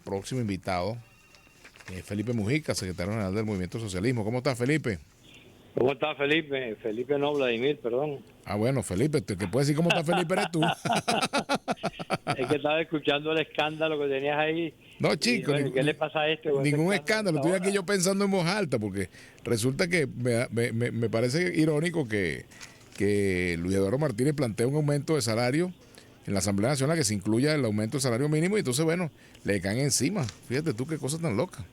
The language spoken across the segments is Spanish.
próximo invitado, Felipe Mujica, secretario general del Movimiento Socialismo. ¿Cómo estás, Felipe? ¿Cómo está Felipe? Felipe no, Vladimir, perdón. Bueno, Felipe, que puedes decir cómo está Felipe eres tú. Es que estaba escuchando el escándalo que tenías ahí No, y chico, bueno, ¿qué le pasa a este con ese ningún escándalo a escándalo. esta Estoy aquí hora? yo pensando en voz alta, porque resulta que me parece irónico que Luis Eduardo Martínez plantea un aumento de salario en la Asamblea Nacional, que se incluya el aumento del salario mínimo, y entonces, bueno, le caen encima. Fíjate tú qué cosa tan loca.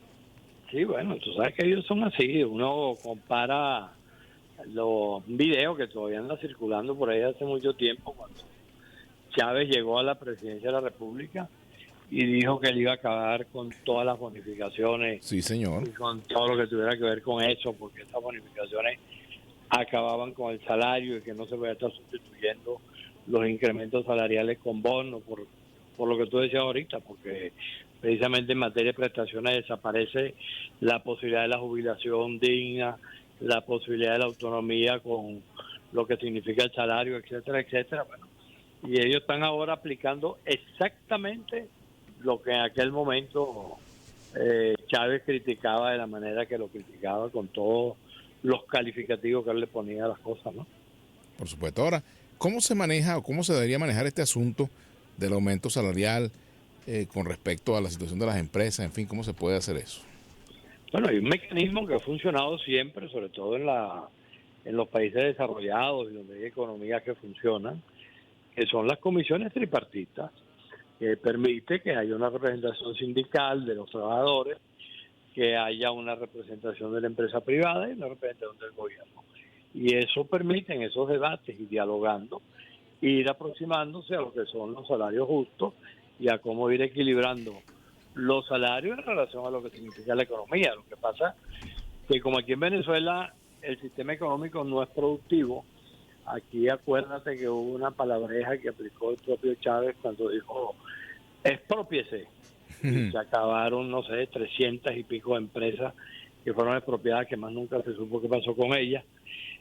Sí, bueno, tú sabes que ellos son así. Uno compara los videos que todavía andan circulando por ahí hace mucho tiempo, cuando Chávez llegó a la presidencia de la República y dijo que él iba a acabar con todas las bonificaciones Sí, señor. y con todo lo que tuviera que ver con eso, porque esas bonificaciones acababan con el salario y que no se podía estar sustituyendo los incrementos salariales con bonos, por lo que tú decías ahorita, porque precisamente en materia de prestaciones desaparece la posibilidad de la jubilación digna, la posibilidad de la autonomía con lo que significa el salario, etcétera, etcétera. Bueno, y ellos están ahora aplicando exactamente lo que en aquel momento Chávez criticaba de la manera que lo criticaba, con todos los calificativos que él le ponía a las cosas, ¿no? Por supuesto. Ahora, ¿cómo se maneja o cómo se debería manejar este asunto del aumento salarial con respecto a la situación de las empresas? En fin, ¿cómo se puede hacer eso? Bueno, hay un mecanismo que ha funcionado siempre, sobre todo en los países desarrollados y donde hay economías que funcionan, que son las comisiones tripartitas, que permite que haya una representación sindical de los trabajadores, que haya una representación de la empresa privada y una representación del gobierno. Y eso permite en esos debates y dialogando ir aproximándose a lo que son los salarios justos y a cómo ir equilibrando los salarios en relación a lo que significa la economía. Lo que pasa que como aquí en Venezuela el sistema económico no es productivo, aquí acuérdate que hubo una palabreja que aplicó el propio Chávez cuando dijo expropiese, y se acabaron, no sé, 300 y pico de empresas que fueron expropiadas, que más nunca se supo qué pasó con ellas,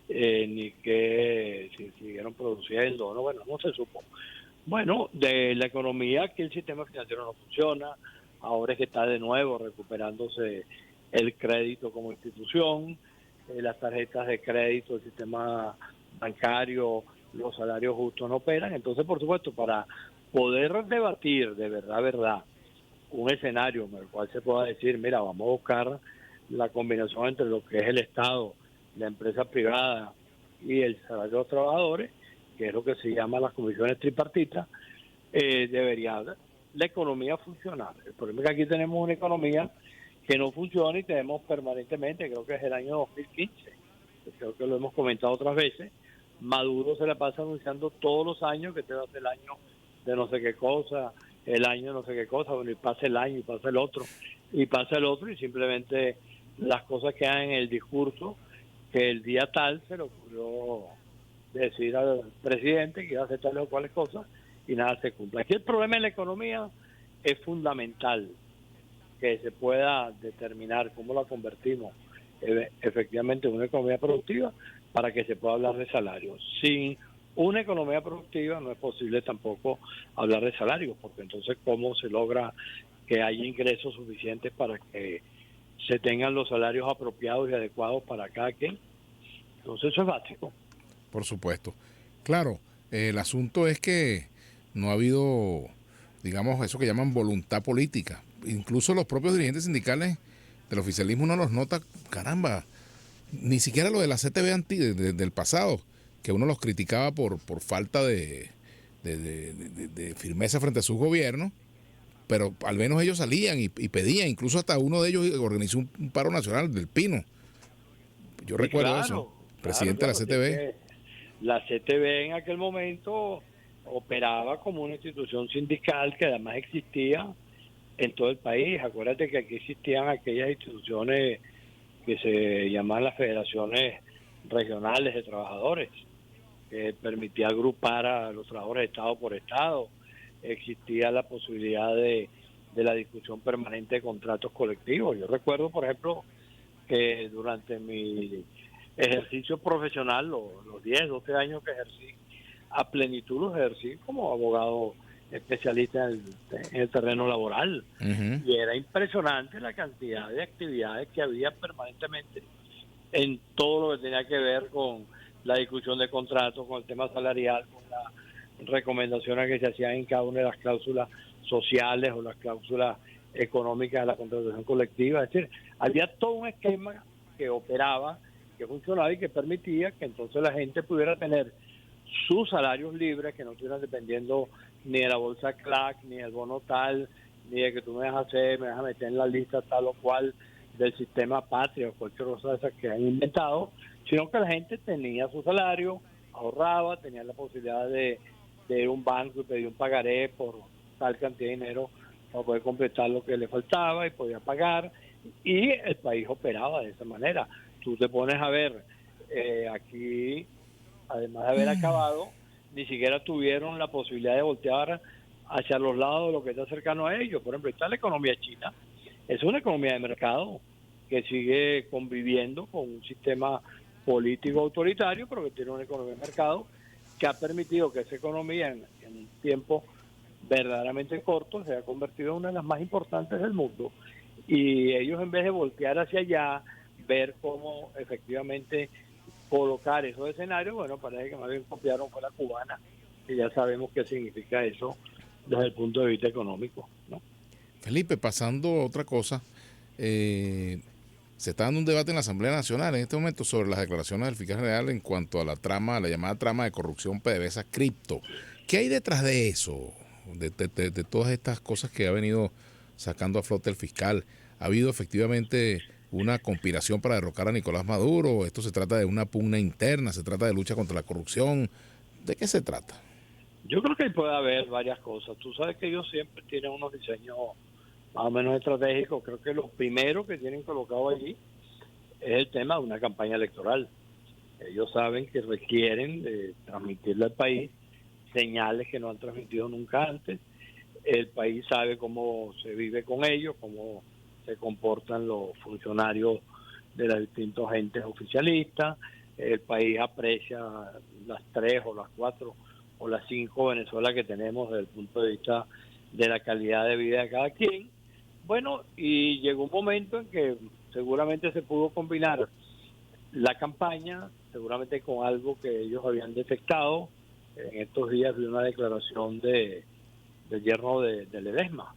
ni que si siguieron produciendo o no, bueno, no se supo. Bueno, de la economía, que el sistema financiero no funciona, ahora es que está de nuevo recuperándose el crédito como institución, las tarjetas de crédito, el sistema bancario, los salarios justos no operan. Entonces, por supuesto, para poder debatir de verdad, un escenario en el cual se pueda decir, mira, vamos a buscar la combinación entre lo que es el Estado, la empresa privada y el salario de los trabajadores, que es lo que se llama las comisiones tripartitas, debería la economía funcionar. El problema es que aquí tenemos una economía que no funciona y tenemos permanentemente, creo que es el año 2015, creo que lo hemos comentado otras veces, Maduro se la pasa anunciando todos los años que este va a ser el año de no sé qué cosa, el año de no sé qué cosa, bueno, y pasa el año y pasa el otro, y pasa el otro, y simplemente las cosas quedan en el discurso, que el día tal se le ocurrió decir al presidente que iba a hacer tales o cuales cosas, y nada se cumple. Aquí el problema en la economía es fundamental, que se pueda determinar cómo la convertimos efectivamente en una economía productiva para que se pueda hablar de salarios. Sin una economía productiva no es posible tampoco hablar de salarios, porque entonces cómo se logra que haya ingresos suficientes para que se tengan los salarios apropiados y adecuados para cada quien. Entonces eso es básico. Por supuesto. Claro, el asunto es que no ha habido, digamos, eso que llaman voluntad política. Incluso los propios dirigentes sindicales del oficialismo no los nota, caramba, ni siquiera lo de la CTV del pasado, que uno los criticaba por falta de firmeza frente a sus gobiernos, pero al menos ellos salían y pedían, incluso hasta uno de ellos organizó un paro nacional del Pino. Yo Sí, recuerdo eso, presidente de la claro. Si es CTV. que la CTV en aquel momento operaba como una institución sindical que además existía en todo el país. Acuérdate que aquí existían aquellas instituciones que se llamaban las federaciones regionales de trabajadores, que permitía agrupar a los trabajadores estado por estado. Existía la posibilidad de la discusión permanente de contratos colectivos. Yo recuerdo, por ejemplo, que durante mi ejercicio profesional, los 10, 12 años que ejercí, a plenitud los ejercí como abogado especialista en el terreno laboral. Ujú. Y era impresionante la cantidad de actividades que había permanentemente en todo lo que tenía que ver con la discusión de contratos, con el tema salarial, con las recomendaciones que se hacían en cada una de las cláusulas sociales o las cláusulas económicas de la contratación colectiva. Es decir, había todo un esquema que operaba, que funcionaba y que permitía que entonces la gente pudiera tener sus salarios libres, que no estuvieran dependiendo ni de la bolsa CLAC, ni del bono tal, ni de que tú me vas a hacer, me vas a meter en la lista tal o cual del sistema patria o cualquier cosa de esas que han inventado, sino que la gente tenía su salario, ahorraba, tenía la posibilidad de ir a un banco y pedir un pagaré por tal cantidad de dinero para poder completar lo que le faltaba y podía pagar, y el país operaba de esa manera. Tú te pones a ver, aquí, además de haber acabado, ni siquiera tuvieron la posibilidad de voltear hacia los lados de lo que está cercano a ellos. Por ejemplo, está la economía china. Es una economía de mercado que sigue conviviendo con un sistema político autoritario, pero que tiene una economía de mercado que ha permitido que esa economía en un tiempo verdaderamente corto se ha convertido en una de las más importantes del mundo. Y ellos, en vez de voltear hacia allá, ver cómo efectivamente colocar esos escenarios, bueno, parece que más bien copiaron fue la cubana, que ya sabemos qué significa eso desde el punto de vista económico, ¿no? Felipe, pasando a otra cosa, se está dando un debate en la Asamblea Nacional en este momento sobre las declaraciones del fiscal general en cuanto a la trama, la llamada trama de corrupción PDVSA Cripto. ¿Qué hay detrás de eso? De todas estas cosas que ha venido sacando a flote el fiscal. ¿Ha habido efectivamente una conspiración para derrocar a Nicolás Maduro? ¿Esto se trata de una pugna interna? ¿Se trata de lucha contra la corrupción? ¿De qué se trata? Yo creo que puede haber varias cosas. Tú sabes que ellos siempre tienen unos diseños más o menos estratégicos. Creo que lo primero que tienen colocado allí es el tema de una campaña electoral. Ellos saben que requieren de transmitirle al país señales que no han transmitido nunca antes. El país sabe cómo se vive con ellos, cómo se comportan los funcionarios de los distintos entes oficialistas. El país aprecia las 3 o las 4 o las 5 Venezuela que tenemos desde el punto de vista de la calidad de vida de cada quien. Bueno, y llegó un momento en que seguramente se pudo combinar la campaña, seguramente con algo que ellos habían detectado. En estos días vi una declaración del yerno de Ledesma,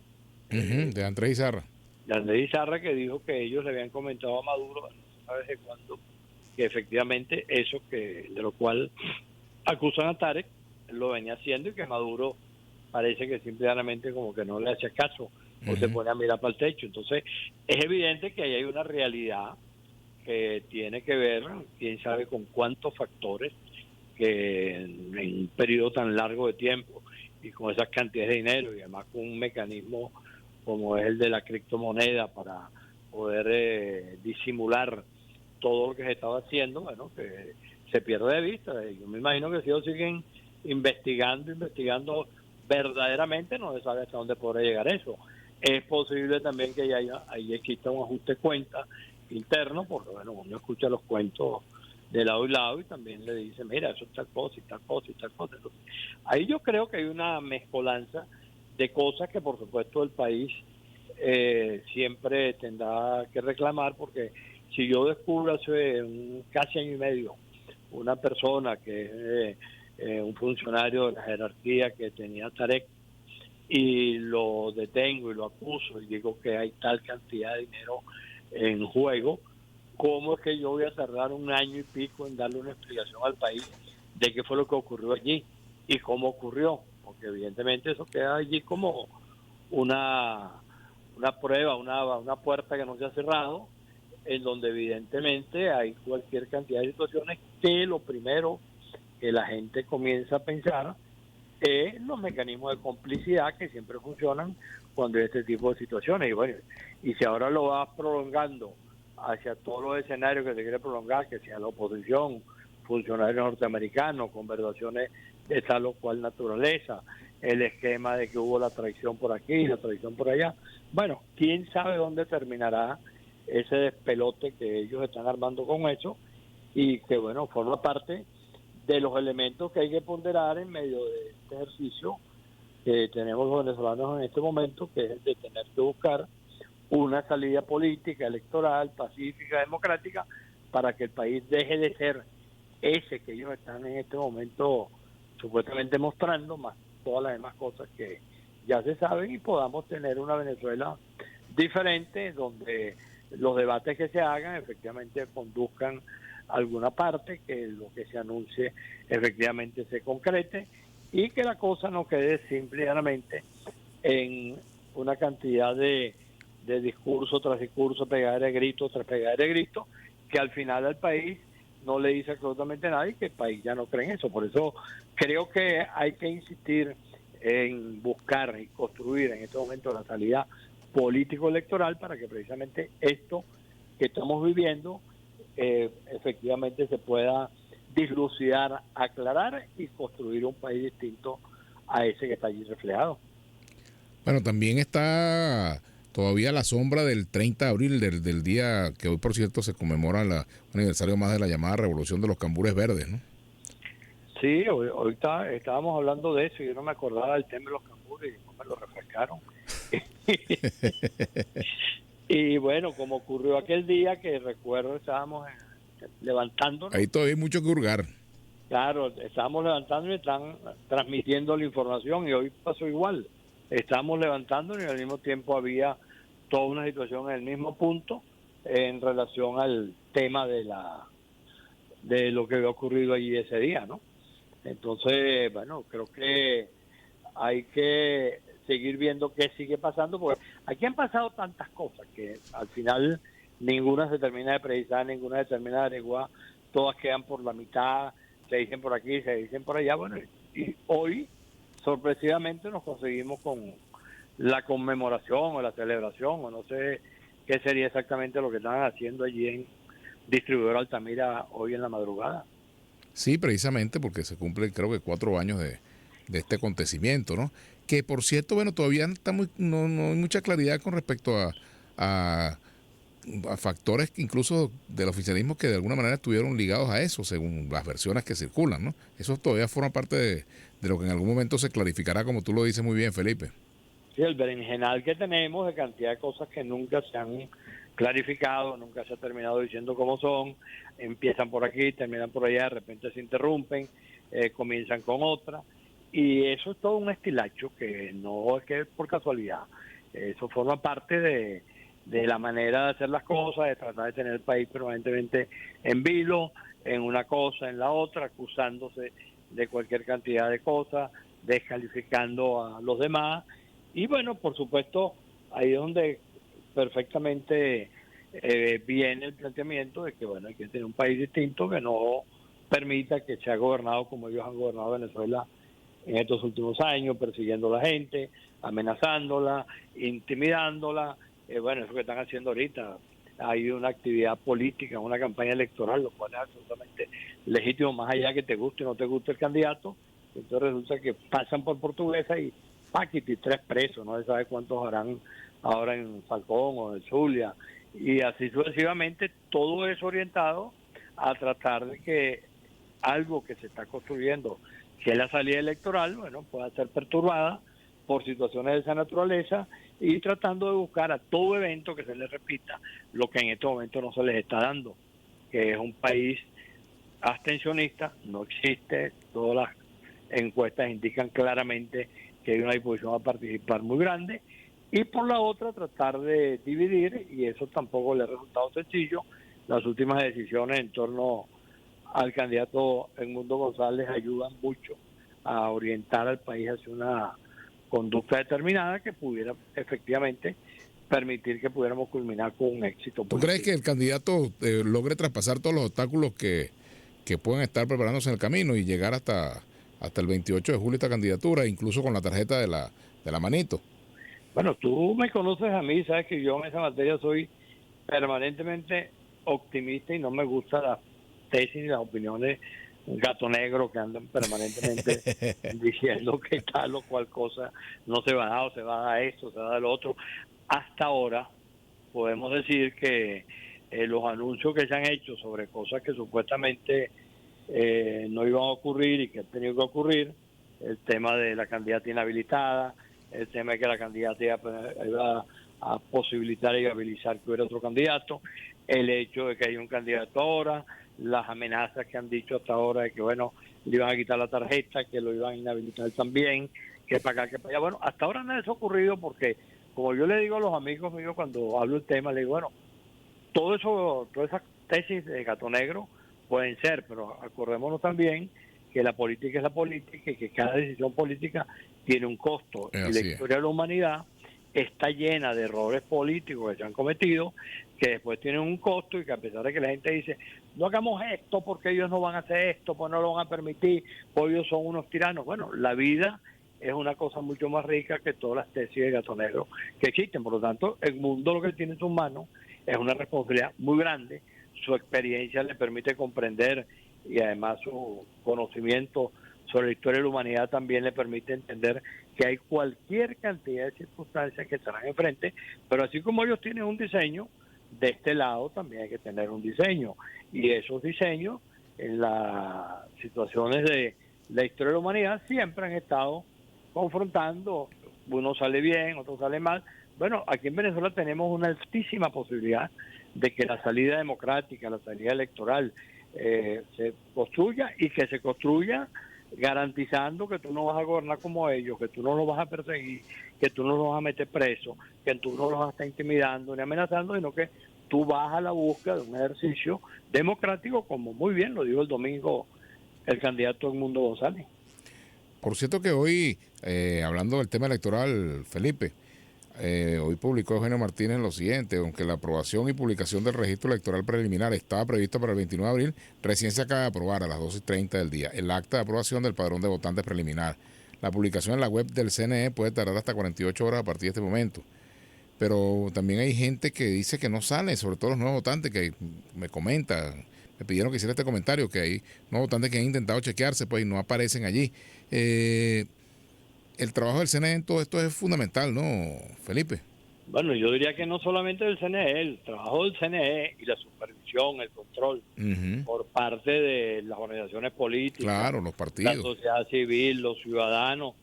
De Andrés Izarra. de Andrés Izarra, que dijo que ellos le habían comentado a Maduro, no sabes de cuándo, que efectivamente eso que de lo cual acusan a Tarek, él lo venía haciendo y que Maduro parece que simplemente como que no le hacía caso o se pone a mirar para el techo. Entonces es evidente que ahí hay una realidad que tiene que ver, quién sabe con cuántos factores, que en un periodo tan largo de tiempo y con esas cantidades de dinero y además con un mecanismo como es el de la criptomoneda para poder disimular todo lo que se estaba haciendo, bueno, que se pierde de vista. Yo me imagino que si ellos siguen investigando verdaderamente, no se sabe hasta dónde podrá llegar eso. Es posible también que ahí exista un ajuste de cuenta interno, porque bueno, uno escucha los cuentos de lado y lado y también le dice, mira, eso es tal cosa y tal cosa y tal cosa. Entonces, ahí yo creo que hay una mezcolanza de cosas que por supuesto el país siempre tendrá que reclamar, porque si yo descubro hace casi año y medio una persona que es un funcionario de la jerarquía que tenía Tarek y lo detengo y lo acuso y digo que hay tal cantidad de dinero en juego, ¿cómo es que yo voy a tardar un año y pico en darle una explicación al país de qué fue lo que ocurrió allí y cómo ocurrió? Porque evidentemente eso queda allí como una prueba, una puerta que no se ha cerrado, en donde evidentemente hay cualquier cantidad de situaciones que lo primero que la gente comienza a pensar es los mecanismos de complicidad que siempre funcionan cuando hay este tipo de situaciones. Y bueno, y si ahora lo vas prolongando hacia todos los escenarios que se quiere prolongar, que sea la oposición, funcionarios norteamericanos, conversaciones de tal o cual naturaleza, el esquema de que hubo la traición por aquí, la traición por allá, bueno, quién sabe dónde terminará ese despelote que ellos están armando con eso y que bueno, forma parte de los elementos que hay que ponderar en medio de este ejercicio que tenemos los venezolanos en este momento, que es el de tener que buscar una salida política, electoral, pacífica, democrática, para que el país deje de ser ese que ellos están en este momento supuestamente mostrando, más todas las demás cosas que ya se saben, y podamos tener una Venezuela diferente, donde los debates que se hagan efectivamente conduzcan a alguna parte, que lo que se anuncie efectivamente se concrete, y que la cosa no quede simplemente en una cantidad de discurso tras discurso, pegadera de grito tras pegadera de grito, que al final al país no le dice absolutamente nada y que el país ya no cree en eso. Por eso creo que hay que insistir en buscar y construir en este momento la salida político-electoral para que precisamente esto que estamos viviendo efectivamente se pueda dislucidar, aclarar y construir un país distinto a ese que está allí reflejado. Bueno, también está todavía la sombra del 30 de abril, del día que hoy, por cierto, se conmemora el aniversario más de la llamada Revolución de los Cambures Verdes, ¿no? Sí, ahorita estábamos hablando de eso y yo no me acordaba del tema de los cambures y no me lo refrescaron. Y bueno, como ocurrió aquel día que recuerdo, estábamos levantándonos. Ahí todavía hay mucho que hurgar. Claro, estábamos levantando y están transmitiendo la información y hoy pasó igual. Estamos levantando y al mismo tiempo había toda una situación en el mismo punto en relación al tema de lo que había ocurrido allí ese día, ¿no? Entonces, bueno, creo que hay que seguir viendo qué sigue pasando, porque aquí han pasado tantas cosas que al final ninguna se termina de precisar, ninguna se termina de averiguar, todas quedan por la mitad, se dicen por aquí, se dicen por allá, bueno, y hoy sorpresivamente nos conseguimos con la conmemoración o la celebración, o no sé qué sería exactamente lo que estaban haciendo allí en Distribuidora Altamira hoy en la madrugada. Sí, precisamente porque se cumplen, creo que 4 años de este acontecimiento, ¿no? Que por cierto, bueno, todavía está no hay mucha claridad con respecto a, a factores que incluso del oficialismo que de alguna manera estuvieron ligados a eso, según las versiones que circulan, ¿no? Eso todavía forma parte de lo que en algún momento se clarificará, como tú lo dices muy bien, Felipe. Sí, el berenjenal que tenemos de cantidad de cosas que nunca se han clarificado, nunca se ha terminado diciendo cómo son, empiezan por aquí, terminan por allá, de repente se interrumpen, comienzan con otra, y eso es todo un estilacho que no es que es por casualidad, eso forma parte de la manera de hacer las cosas, de tratar de tener el país permanentemente en vilo, en una cosa, en la otra, acusándose de cualquier cantidad de cosas, descalificando a los demás. Y bueno, por supuesto, ahí es donde perfectamente viene el planteamiento de que bueno, hay que tener un país distinto que no permita que sea gobernado como ellos han gobernado Venezuela en estos últimos años, persiguiendo a la gente, amenazándola, intimidándola. Bueno, eso que están haciendo ahorita. Hay una actividad política, una campaña electoral, lo cual es absolutamente legítimo, más allá que te guste o no te guste el candidato. Entonces resulta que pasan por Portuguesa y Paquiti, 3 presos, no se sabe cuántos harán ahora en Falcón o en Zulia, y así sucesivamente, todo es orientado a tratar de que algo que se está construyendo, que es la salida electoral, bueno, pueda ser perturbada por situaciones de esa naturaleza y tratando de buscar a todo evento que se les repita lo que en este momento no se les está dando, que es un país abstencionista, no existe, todas las encuestas indican claramente que hay una disposición a participar muy grande, y por la otra tratar de dividir, y eso tampoco le ha resultado sencillo. Las últimas decisiones en torno al candidato Edmundo González ayudan mucho a orientar al país hacia una conducta determinada que pudiera efectivamente permitir que pudiéramos culminar con un éxito ¿Tú crees político. que el candidato logre traspasar todos los obstáculos que pueden estar preparándose en el camino y llegar hasta el 28 de julio esta candidatura, incluso con la tarjeta de la manito? Bueno, tú me conoces a mí, sabes que yo en esa materia soy permanentemente optimista y no me gustan las tesis ni las opiniones un gato negro que andan permanentemente diciendo que tal o cual cosa no se va a dar o se va a dar esto, se va a dar lo otro. Hasta ahora podemos decir que los anuncios que se han hecho sobre cosas que supuestamente no iban a ocurrir y que han tenido que ocurrir, el tema de la candidata inhabilitada, el tema de que la candidata iba a posibilitar y viabilizar que hubiera otro candidato, el hecho de que hay un candidato ahora, las amenazas que han dicho hasta ahora de que, bueno, le iban a quitar la tarjeta, que lo iban a inhabilitar también, que para acá, que para allá. Bueno, hasta ahora nada de eso ha ocurrido porque, como yo le digo a los amigos míos cuando hablo el tema, le digo, bueno, todo eso, todas esas tesis de gato negro pueden ser, pero acordémonos también que la política es la política y que cada decisión política tiene un costo. Y la Así es. historia de la humanidad está llena de errores políticos que se han cometido, que después tienen un costo y que a pesar de que la gente dice, no hagamos esto porque ellos no van a hacer esto, pues no lo van a permitir, pues ellos son unos tiranos. Bueno, la vida es una cosa mucho más rica que todas las tesis de gato negro que existen. Por lo tanto, el mundo lo que tiene en sus manos es una responsabilidad muy grande. Su experiencia le permite comprender y además su conocimiento sobre la historia de la humanidad también le permite entender que hay cualquier cantidad de circunstancias que estarán enfrente, pero así como ellos tienen un diseño, de este lado también hay que tener un diseño, y esos diseños en las situaciones de la historia de la humanidad siempre han estado confrontando, uno sale bien, otro sale mal. Bueno, aquí en Venezuela tenemos una altísima posibilidad de que la salida democrática, la salida electoral se construya y que se construya garantizando que tú no vas a gobernar como ellos, que tú no los vas a perseguir, que tú no los vas a meter preso, que tú no los vas a estar intimidando ni amenazando, sino que tú vas a la búsqueda de un ejercicio democrático, como muy bien lo dijo el domingo el candidato Edmundo González. Por cierto que hoy, hablando del tema electoral, Felipe, hoy publicó Eugenio Martínez lo siguiente: aunque la aprobación y publicación del registro electoral preliminar estaba prevista para el 29 de abril, recién se acaba de aprobar a las 12:30 del día el acta de aprobación del padrón de votantes preliminar. La publicación en la web del CNE puede tardar hasta 48 horas a partir de este momento. Pero también hay gente que dice que no sale, sobre todo los nuevos votantes que me comentan, me pidieron que hiciera este comentario, que hay nuevos votantes que han intentado chequearse pues y no aparecen allí. El trabajo del CNE en todo esto es fundamental, ¿no, Felipe? Bueno, yo diría que no solamente del CNE, el trabajo del CNE y la supervisión, el control por parte de las organizaciones políticas, Claro, los la partidos. sociedad civil, los ciudadanos,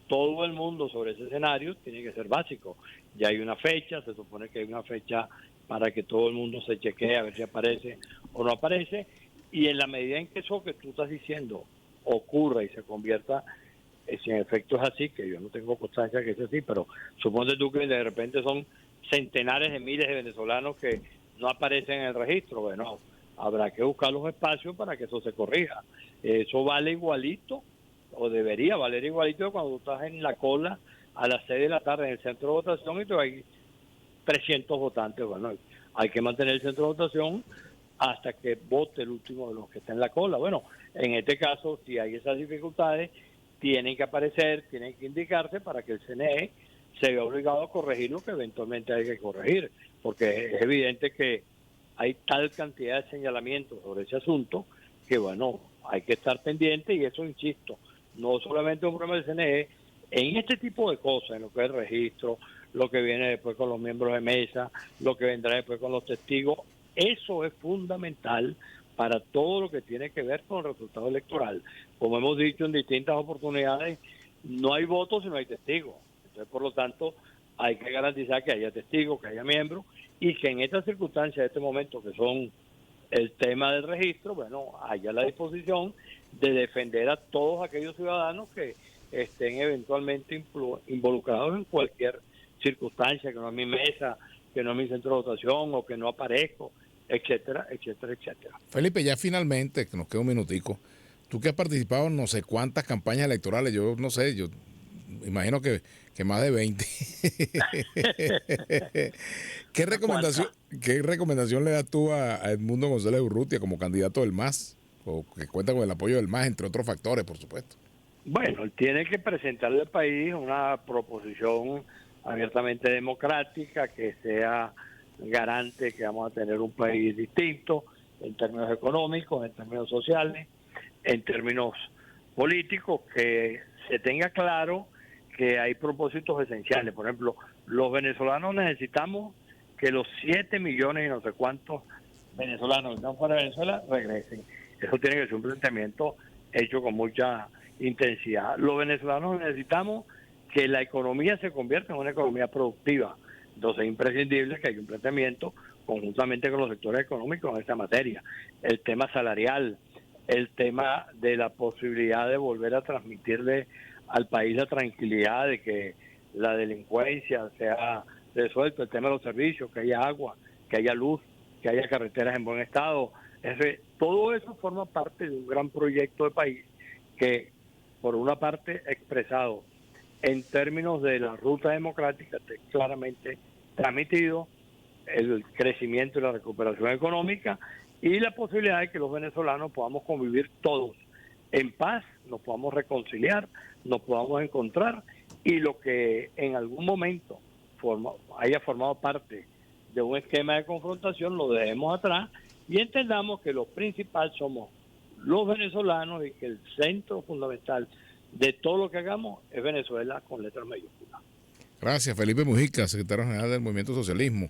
todo el mundo sobre ese escenario tiene que ser básico. Ya hay una fecha, se supone que hay una fecha para que todo el mundo se chequee a ver si aparece o no aparece, y en la medida en que eso que tú estás diciendo ocurra y se convierta, si en efecto es así, que yo no tengo constancia que es así, pero suponte tú que de repente son centenares de miles de venezolanos que no aparecen en el registro. Bueno, habrá que buscar los espacios para que eso se corrija. Eso vale igualito, o debería valer igualito, cuando tú estás en la cola a las 6 de la tarde en el centro de votación y tú hay 300 votantes. Bueno, hay que mantener el centro de votación hasta que vote el último de los que está en la cola. Bueno, en este caso, si hay esas dificultades, tienen que aparecer, tienen que indicarse para que el CNE se vea obligado a corregir lo que eventualmente hay que corregir, porque es evidente que hay tal cantidad de señalamientos sobre ese asunto que, bueno, hay que estar pendiente, y eso, insisto, no solamente un problema del CNE, en este tipo de cosas, en lo que es el registro, lo que viene después con los miembros de mesa, lo que vendrá después con los testigos, eso es fundamental para todo lo que tiene que ver con el resultado electoral. Como hemos dicho en distintas oportunidades, no hay votos si no hay testigos. Entonces, por lo tanto, hay que garantizar que haya testigos, que haya miembros, y que en estas circunstancias de este momento, que son el tema del registro, bueno, haya la disposición de defender a todos aquellos ciudadanos que estén eventualmente involucrados en cualquier circunstancia, que no es mi mesa, que no es mi centro de votación, o que no aparezco, etcétera, etcétera, etcétera. Felipe, ya finalmente, que nos queda un minutico, tú que has participado en no sé cuántas campañas electorales, yo no sé, yo imagino que más de 20. ¿Qué ¿Una cuanta? recomendación, qué recomendación le das tú a Edmundo González Urrutia como candidato del MAS? O que cuenta con el apoyo del MAS, entre otros factores, por supuesto. Bueno, él tiene que presentarle al país una proposición abiertamente democrática que sea garante que vamos a tener un país distinto en términos económicos, en términos sociales, en términos políticos, que se tenga claro que hay propósitos esenciales. Por ejemplo, los venezolanos necesitamos que los 7 millones y no sé cuántos venezolanos que están fuera de Venezuela regresen. Eso tiene que ser un planteamiento hecho con mucha intensidad. Los venezolanos necesitamos que la economía se convierta en una economía productiva. Entonces es imprescindible que haya un planteamiento conjuntamente con los sectores económicos en esta materia. El tema salarial, el tema de la posibilidad de volver a transmitirle al país la tranquilidad de que la delincuencia sea resuelta, el tema de los servicios, que haya agua, que haya luz, que haya carreteras en buen estado. Todo eso forma parte de un gran proyecto de país que, por una parte, expresado en términos de la ruta democrática, está claramente transmitido el crecimiento y la recuperación económica y la posibilidad de que los venezolanos podamos convivir todos en paz, nos podamos reconciliar, nos podamos encontrar y lo que en algún momento haya formado parte de un esquema de confrontación lo dejemos atrás y entendamos que lo principal somos los venezolanos y que el centro fundamental de todo lo que hagamos es Venezuela con letras mayúsculas. Gracias, Felipe Mujica, secretario general del Movimiento Socialismo.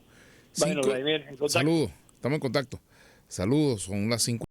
Bueno, Vladimir, saludos, estamos en contacto. Saludos, son las 5.